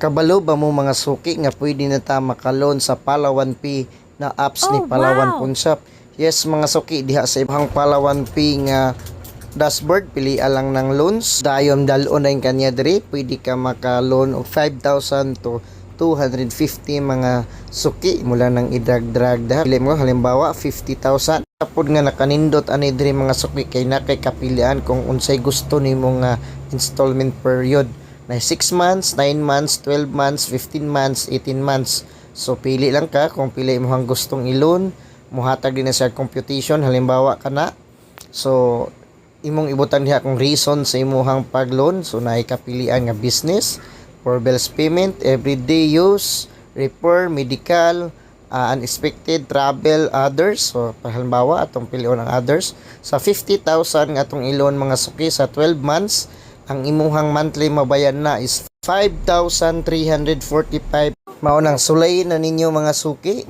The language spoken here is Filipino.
Kabalo ba mo mga suki nga pwede na ta makalon sa Palawan Pay na apps ni Oh, Palawan wow! Pawn Shop? Yes mga suki, diha sa ibang Palawan Pay nga dashboard, pili lang ng loans. Dayon dalon na yung kanya diri, pwede ka maka-loan og 5,000 to 250 mga suki mula nang idrag-drag da. Pili mo halimbawa 50,000. Tapod nga nakanindot ani diri mga suki kay nakay kapilian kung unsay gusto nimo nga installment period. Na 6 months, 9 months, 12 months, 15 months, 18 months. So pili lang ka kung pili mo ang gustong i-loan, muhatag din na sa computation halimbawa kana. So imong ibutan diha kung reason sa imong pag-loan. So naay kapilian nga business, for bills payment, everyday use, repair, medical, unexpected travel, others. So halimbawa atong pilion ang others. Sa 50,000 nga atong i-loan mga suki sa 12 months, ang imuhang monthly mabayan na is 5,345. Mao nang sulayin na ninyo mga suki.